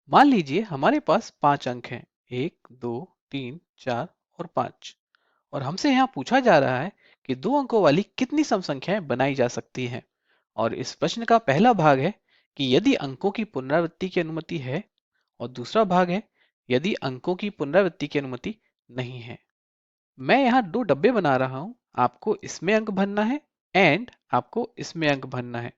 मान लीजिए हमारे पास 5 अंक हैं, 1, 2, 3, 4 और 5। और हमसे यहाँ पूछा जा रहा है कि 2 अंकों वाली कितनी सम संख्याएं बनाई जा सकती हैं। और इस प्रश्न का पहला भाग है कि यदि अंकों की पुनरावृत्ति की अनुमति है, और दूसरा भाग है यदि अंकों की पुनरावृत्ति की अनुमति नहीं है। मैं यहाँ दो डब्बे बना रहा हूँ, आपको इसमें अंक भरना है एंड आपको इसमें अंक भरना है।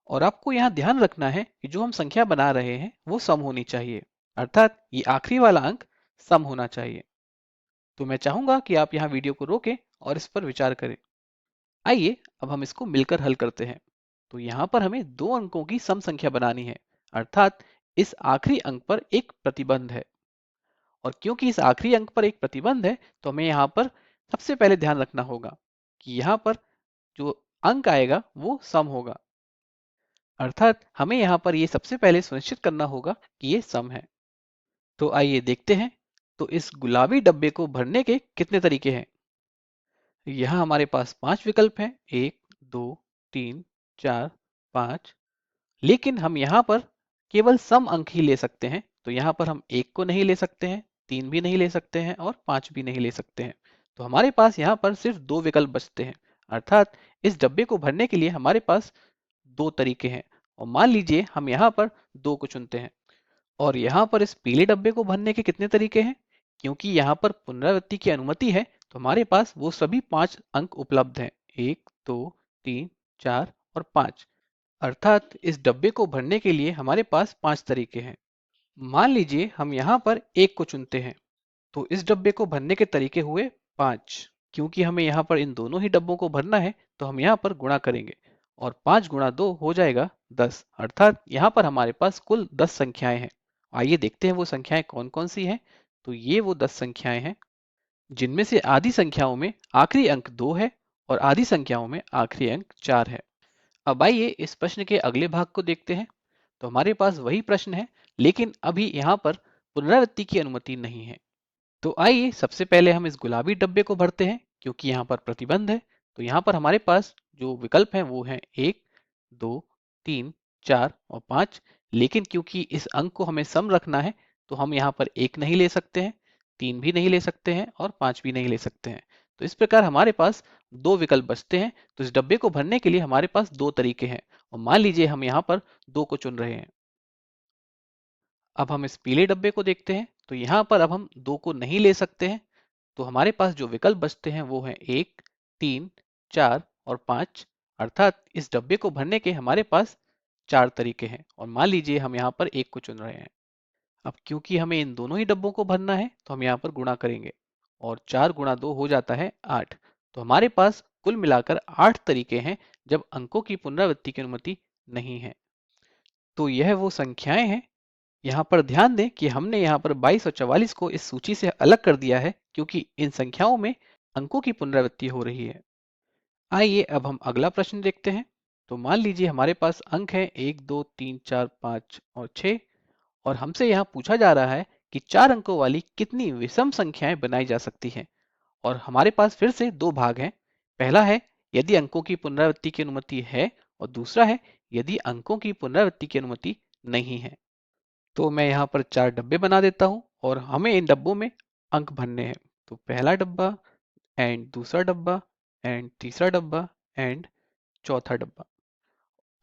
और आपको यहाँ ध्यान रखना है कि जो हम संख्या बना रहे हैं वो सम होनी चाहिए, अर्थात ये आखिरी वाला अंक सम होना चाहिए। तो मैं चाहूंगा कि आप यहाँ वीडियो को रोकें और इस पर विचार करें। आइए अब हम इसको मिलकर हल करते हैं। तो यहाँ पर हमें 2 अंकों की सम संख्या बनानी है, अर्थात इस आखिरी अंक पर एक प्रतिबंध है। और क्योंकि इस आखिरी अंक पर एक प्रतिबंध है तो हमें यहाँ पर सबसे पहले ध्यान रखना होगा कि यहाँ पर जो अंक आएगा वो सम होगा, अर्थात हमें यहाँ पर ये सबसे पहले सुनिश्चित करना होगा कि ये सम है। तो आइए देखते हैं। तो इस गुलाबी डब्बे को भरने के कितने तरीके हैं। यहाँ हमारे पास 5 विकल्प हैं, 1, 2, 3, 4, 5। लेकिन हम यहाँ पर केवल सम अंक ही ले सकते हैं। तो यहाँ पर हम 1 को नहीं ले सकते हैं, 3 भी नहीं ले सकते हैं और 5 भी नहीं ले सकते हैं। तो हमारे पास यहाँ पर सिर्फ 2 विकल्प बचते हैं, अर्थात इस डब्बे को भरने के लिए हमारे पास 2 तरीके हैं। और मान लीजिए हम यहाँ पर 2 को चुनते हैं। और यहाँ पर इस पीले डब्बे को भरने के कितने तरीके हैं। क्योंकि यहाँ पर पुनरावृत्ति की अनुमति है तो हमारे पास वो सभी 5 अंक उपलब्ध हैं, 1, 2, 3, 4 और 5। अर्थात इस डब्बे को भरने के लिए हमारे पास 5 तरीके हैं। मान लीजिए हम यहाँ पर 1 को चुनते हैं, तो इस डब्बे को भरने के तरीके हुए 5। क्योंकि हमें यहाँ पर इन दोनों ही डब्बों को भरना है तो हम यहाँ पर गुणा करेंगे और 5 गुणा 2 हो जाएगा 10। अर्थात यहाँ पर हमारे पास कुल 10 संख्याएं हैं। आइए देखते हैं वो संख्याएं कौन कौन सी हैं। तो ये वो 10 संख्याएं हैं जिनमें से आधी संख्याओं में आखिरी अंक 2 है और आधी संख्याओं में आखिरी अंक 4 है। अब आइए इस प्रश्न के अगले भाग को देखते हैं। तो हमारे पास वही प्रश्न है, लेकिन अभी यहाँ पर पुनरावृत्ति की अनुमति नहीं है। तो आइए सबसे पहले हम इस गुलाबी डब्बे को भरते हैं, क्योंकि यहाँ पर प्रतिबंध है। तो यहाँ पर हमारे पास जो विकल्प हैं वो हैं 1, 2, 3, 4 और 5। लेकिन क्योंकि इस अंक को हमें सम रखना है तो हम यहाँ पर 1 नहीं ले सकते हैं, 3 भी नहीं ले सकते हैं और 5 भी नहीं ले सकते हैं। तो इस प्रकार हमारे पास 2 विकल्प बचते हैं। तो इस डब्बे को भरने के लिए हमारे पास 2 तरीके हैं। और मान लीजिए हम यहाँ पर 2 को चुन रहे हैं। अब हम इस पीले डब्बे को देखते हैं। तो यहाँ पर अब हम 2 को नहीं ले सकते हैं। तो हमारे पास जो विकल्प बचते हैं वो हैं 1, 3, 4 और 5। अर्थात इस डब्बे को भरने के हमारे पास 4 तरीके हैं। और मान लीजिए हम यहाँ पर 1 को चुन रहे हैं। अब क्योंकि हमें इन दोनों ही डब्बों को भरना है तो हम यहाँ पर गुणा करेंगे और 4 गुणा 2 हो जाता है 8। तो हमारे पास कुल मिलाकर 8 तरीके हैं जब अंकों की पुनरावृत्ति की अनुमति नहीं है। तो यह वो संख्याएं हैं। यहाँ पर ध्यान दें कि हमने यहाँ पर 22 और 44 को इस सूची से अलग कर दिया है, क्योंकि इन संख्याओं में अंकों की पुनरावृत्ति हो रही है। आइए अब हम अगला प्रश्न देखते हैं। तो मान लीजिए हमारे पास अंक है 1, 2, 3, 4, 5 और 6। और हमसे यहाँ पूछा जा रहा है कि 4 अंकों वाली कितनी विषम संख्याएं बनाई जा सकती हैं। और हमारे पास फिर से 2 भाग हैं। पहला है यदि अंकों की पुनरावृत्ति की अनुमति है, और दूसरा है यदि अंकों की पुनरावृत्ति की अनुमति नहीं है। तो मैं यहाँ पर 4 डब्बे बना देता हूँ और हमें इन डब्बों में अंक भरने हैं। तो पहला डब्बा एंड दूसरा डब्बा एंड तीसरा डब्बा एंड चौथा डब्बा।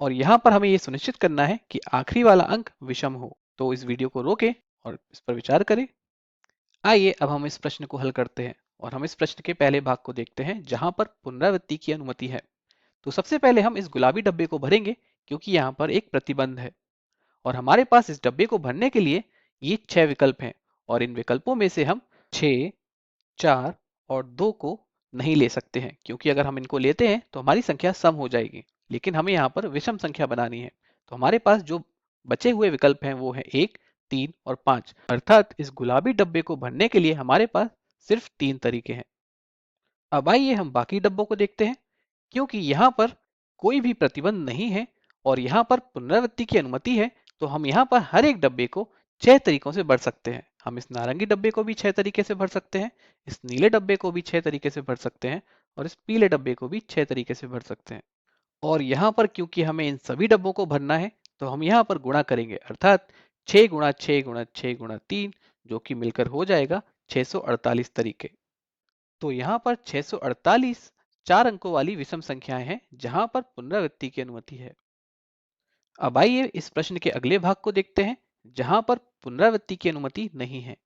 और यहाँ पर हमें ये सुनिश्चित करना है कि आखिरी वाला अंक विषम हो। तो इस वीडियो को रोकें और इस पर विचार करें। आइए अब हम इस प्रश्न को हल करते हैं और हम इस प्रश्न के पहले भाग को देखते हैं जहां पर पुनरावृत्ति की अनुमति है। तो सबसे पहले हम इस गुलाबी डब्बे को भरेंगे, क्योंकि यहाँ पर एक प्रतिबंध है। और हमारे पास इस डब्बे को भरने के लिए ये 6 विकल्प हैं। और इन विकल्पों में से हम 6, 4 और 2 को नहीं ले सकते हैं, क्योंकि अगर हम इनको लेते हैं तो हमारी संख्या सम हो जाएगी। लेकिन हमें यहाँ पर विषम संख्या बनानी है। तो हमारे पास जो बचे हुए विकल्प हैं वो हैं 1, 3 और 5। अर्थात इस गुलाबी डब्बे को भरने के लिए हमारे पास सिर्फ 3 तरीके हैं। अब आइए हम बाकी डब्बों को देखते हैं। क्योंकि यहाँ पर कोई भी प्रतिबंध नहीं है और यहाँ पर पुनरावृत्ति की अनुमति है, तो हम यहाँ पर हर एक डब्बे को 6 तरीकों से भर सकते हैं। हम इस नारंगी डब्बे को भी 6 तरीके से भर सकते हैं, इस नीले डब्बे को भी 6 तरीके से भर सकते हैं और इस पीले डब्बे को भी 6 तरीके से भर सकते हैं। और यहाँ पर क्योंकि हमें इन सभी डब्बों को भरना है तो हम यहाँ पर गुणा करेंगे, अर्थात 6 गुणा 6 गुणा 6 गुणा 3, जो कि मिलकर हो जाएगा 648 तरीके। तो यहाँ पर 648 चार अंकों वाली विषम संख्याएं हैं जहां पर पुनरावृत्ति की अनुमति है। अब आइए इस प्रश्न के अगले भाग को देखते हैं जहां पर पुनरावृत्ति की अनुमति नहीं है।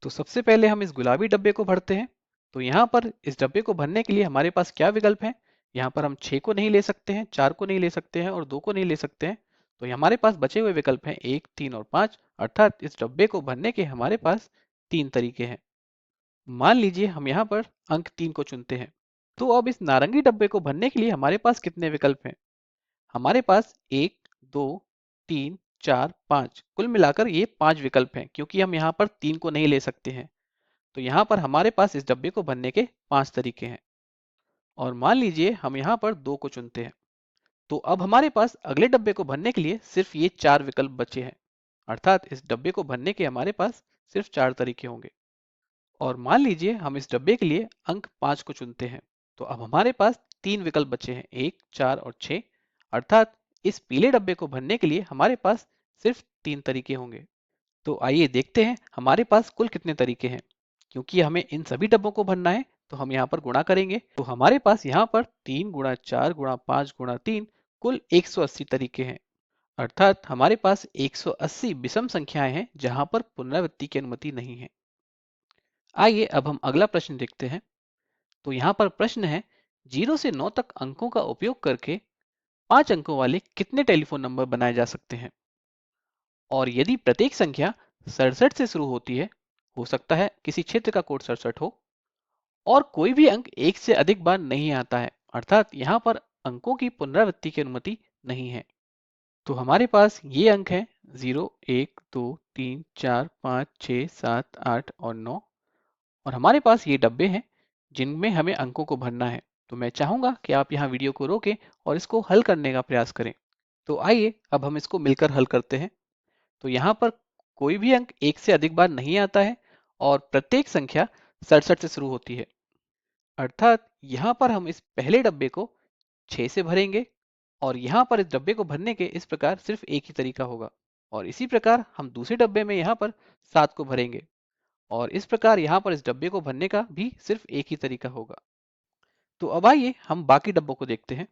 तो सबसे पहले हम इस गुलाबी डब्बे को भरते हैं। तो यहाँ पर इस डब्बे को भरने के लिए हमारे पास क्या विकल्प हैं? यहाँ पर हम 6 को नहीं ले सकते हैं, 4 को नहीं ले सकते हैं और 2 को नहीं ले सकते हैं। तो हमारे पास बचे हुए विकल्प हैं 1, 3 और 5, अर्थात इस डब्बे को भरने के हमारे पास 3 तरीके हैं। मान लीजिए हम यहाँ पर अंक 3 को चुनते हैं। तो अब इस नारंगी डब्बे को भरने के लिए हमारे पास कितने विकल्प हैं? हमारे पास 1, 2, 3, 4, 5, कुल मिलाकर ये 5 विकल्प हैं, क्योंकि हम यहाँ पर 3 को नहीं ले सकते हैं। तो यहाँ पर हमारे पास इस डब्बे को भरने के 5 तरीके हैं। और मान लीजिए हम यहाँ पर 2 को चुनते हैं। तो अब हमारे पास अगले डब्बे को भरने के लिए सिर्फ ये 4 विकल्प बचे हैं, अर्थात इस डब्बे को भरने के हमारे पास सिर्फ 4 तरीके होंगे। और मान लीजिए हम इस डब्बे के लिए अंक 5 को चुनते हैं। तो अब हमारे पास 3 विकल्प बचे हैं, 1, 4 और 6, अर्थात इस पीले डब्बे को भरने के लिए हमारे पास सिर्फ 3 तरीके होंगे। तो आइए देखते हैं हमारे पास कुल कितने तरीके हैं। क्योंकि हमें इन सभी डब्बों को भरना है तो हम यहाँ पर गुणा करेंगे। तो हमारे पास यहाँ पर 3 गुणा 4 गुणा 5 गुणा 3 कुल 180 तरीके हैं, अर्थात हमारे पास 180 विषम संख्याएं हैं जहां पर पुनरावृत्ति की अनुमति नहीं है। आइए अब हम अगला प्रश्न देखते हैं। तो यहाँ पर प्रश्न है 0 से 9 तक अंकों का उपयोग करके 5 अंकों वाले कितने टेलीफोन नंबर बनाए जा सकते हैं? और यदि प्रत्येक संख्या 67 से शुरू होती है, हो सकता है किसी क्षेत्र का कोड 67 हो, और कोई भी अंक एक से अधिक बार नहीं आता है, अर्थात यहाँ पर अंकों की पुनरावृत्ति की अनुमति नहीं है। तो हमारे पास ये अंक हैं 0, 1, 2, 3, 4, 5, 6, 7, 8 और 9, और हमारे पास ये डब्बे हैं जिनमें हमें अंकों को भरना है। तो मैं चाहूंगा कि आप यहाँ वीडियो को रोकें और इसको हल करने का प्रयास करें। तो आइए अब हम इसको मिलकर हल करते हैं। तो यहाँ पर कोई भी अंक एक से अधिक बार नहीं आता है और प्रत्येक संख्या 67 से शुरू होती है, अर्थात यहाँ पर हम इस पहले डब्बे को 6 से भरेंगे और यहाँ पर इस डब्बे को भरने के इस प्रकार सिर्फ एक ही तरीका होगा। और इसी प्रकार हम दूसरे डब्बे में यहाँ पर 7 को भरेंगे और इस प्रकार यहाँ पर इस डब्बे को भरने का भी सिर्फ एक ही तरीका होगा। तो अब आइए हम बाकी डब्बों को देखते हैं।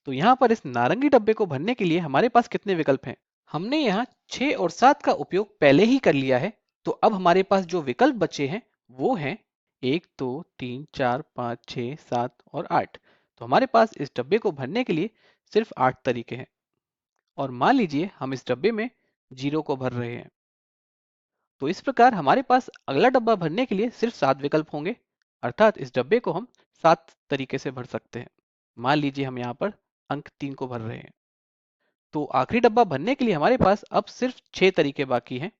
तो यहाँ पर इस नारंगी डब्बे को भरने के लिए हमारे पास कितने विकल्प हैं? हमने यहाँ 6 और 7 का उपयोग पहले ही कर लिया है। तो अब हमारे पास जो विकल्प बचे हैं वो हैं 1, 2, 3, 4, 5, 6, 7 और 8। तो हमारे पास इस डब्बे को भरने के लिए सिर्फ 8 तरीके हैं। और मान लीजिए हम इस डब्बे में 0 को भर रहे हैं। तो इस प्रकार हमारे पास अगला डब्बा भरने के लिए सिर्फ 7 विकल्प होंगे, अर्थात इस डब्बे को हम 7 तरीके से भर सकते हैं। मान लीजिए हम यहाँ पर अंक 3 को भर रहे हैं। तो आखिरी डब्बा भरने के लिए हमारे पास अब सिर्फ 6 तरीके बाकी हैं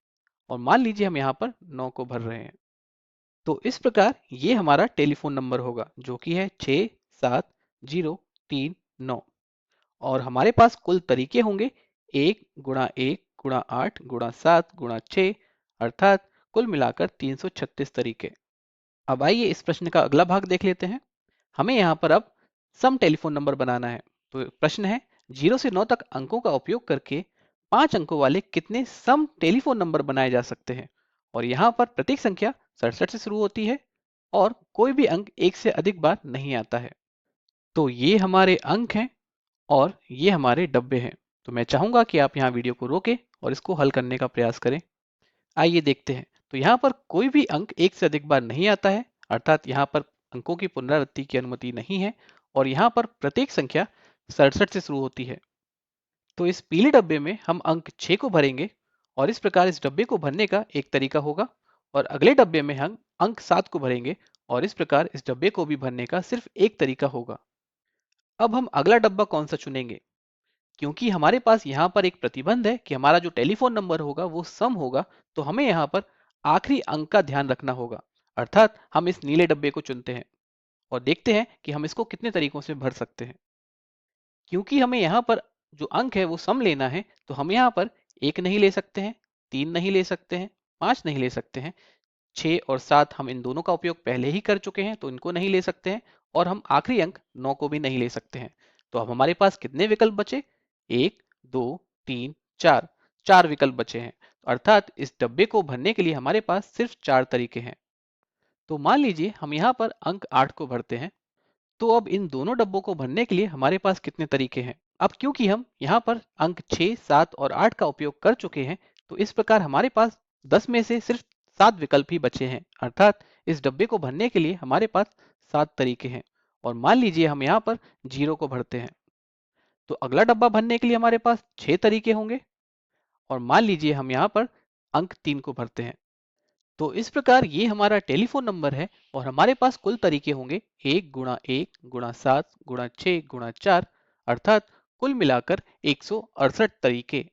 और मान लीजिए हम यहाँ पर 9 को भर रहे हैं। तो इस प्रकार ये हमारा टेलीफोन नंबर होगा जो कि है 67039, और हमारे पास कुल तरीके होंगे 1 गुणा 1 गुणा 8 गुणा 7 गुणा 6, अर्थात कुल मिलाकर 336 तरीके। अब आइए इस प्रश्न का अगला भाग देख लेते हैं। हमें यहाँ पर अब सम टेलीफोन नंबर बनाना है। तो प्रश्न है 0 से 9 तक अंकों का उपयोग करके 5 अंकों वाले कितने सम टेलीफोन नंबर बनाए जा सकते हैं? और यहाँ पर प्रत्येक संख्या 67 से शुरू होती है और कोई भी अंक एक से अधिक बार नहीं आता है। तो ये हमारे अंक हैं और ये हमारे डब्बे हैं। तो मैं चाहूंगा कि आप यहाँ वीडियो को रोकें और इसको हल करने का प्रयास करें। आइए देखते हैं। तो यहाँ पर कोई भी अंक एक से अधिक बार नहीं आता है, अर्थात यहाँ पर अंकों की पुनरावृत्ति की अनुमति नहीं है और यहाँ पर प्रत्येक संख्या 67 से शुरू होती है। तो इस पीले डब्बे में हम अंक 6 को भरेंगे और इस प्रकार इस डब्बे को भरने का एक तरीका होगा, और अगले डब्बे में हम अंक 7 को भरेंगे और इस प्रकार इस डब्बे को भी भरने का सिर्फ एक तरीका होगा। अब हम अगला डब्बा कौन सा चुनेंगे? क्योंकि हमारे पास यहाँ पर एक प्रतिबंध है कि हमारा जो टेलीफोन नंबर होगा वो सम होगा, तो हमें यहाँ पर आखिरी अंक का ध्यान रखना होगा, अर्थात हम इस नीले डब्बे को चुनते हैं और देखते हैं कि हम इसको कितने तरीकों से भर सकते हैं। क्योंकि हमें यहाँ पर जो अंक है वो सम लेना है, तो हम यहाँ पर 1 नहीं ले सकते हैं, 3 नहीं ले सकते हैं, 5 नहीं ले सकते हैं, 6 और 7 हम इन दोनों का उपयोग पहले ही कर चुके हैं तो इनको नहीं ले सकते हैं, और हम आखिरी अंक 9 को भी नहीं ले सकते हैं। तो अब हमारे पास कितने विकल्प बचे? 1, 2, 3, 4, 4 विकल्प बचे हैं। अर्थात इस डब्बे को भरने के लिए हमारे पास सिर्फ 4 तरीके हैं। तो मान लीजिए हम यहाँ पर अंक 8 को भरते हैं। तो अब इन दोनों डब्बों को भरने के लिए हमारे पास कितने तरीके हैं? अब क्योंकि हम यहाँ पर अंक 6, 7 और 8 का उपयोग कर चुके हैं, तो इस प्रकार हमारे पास 10 में से सिर्फ 7 विकल्प ही बचे हैं। अर्थात इस डब्बे को भरने के लिए हमारे पास 7 तरीके हैं। और मान लीजिए हम यहाँ पर 0 को भरते हैं, तो अगला डब्बा भरने के लिए हमारे पास 6 तरीके होंगे। और मान लीजिए हम यहाँ पर अंक 3 को भरते हैं। तो इस प्रकार ये हमारा टेलीफोन नंबर है और हमारे पास कुल तरीके होंगे 1 गुणा 1 गुणा 7 गुणा 6 गुणा 4, अर्थात कुल मिलाकर 168 तरीके।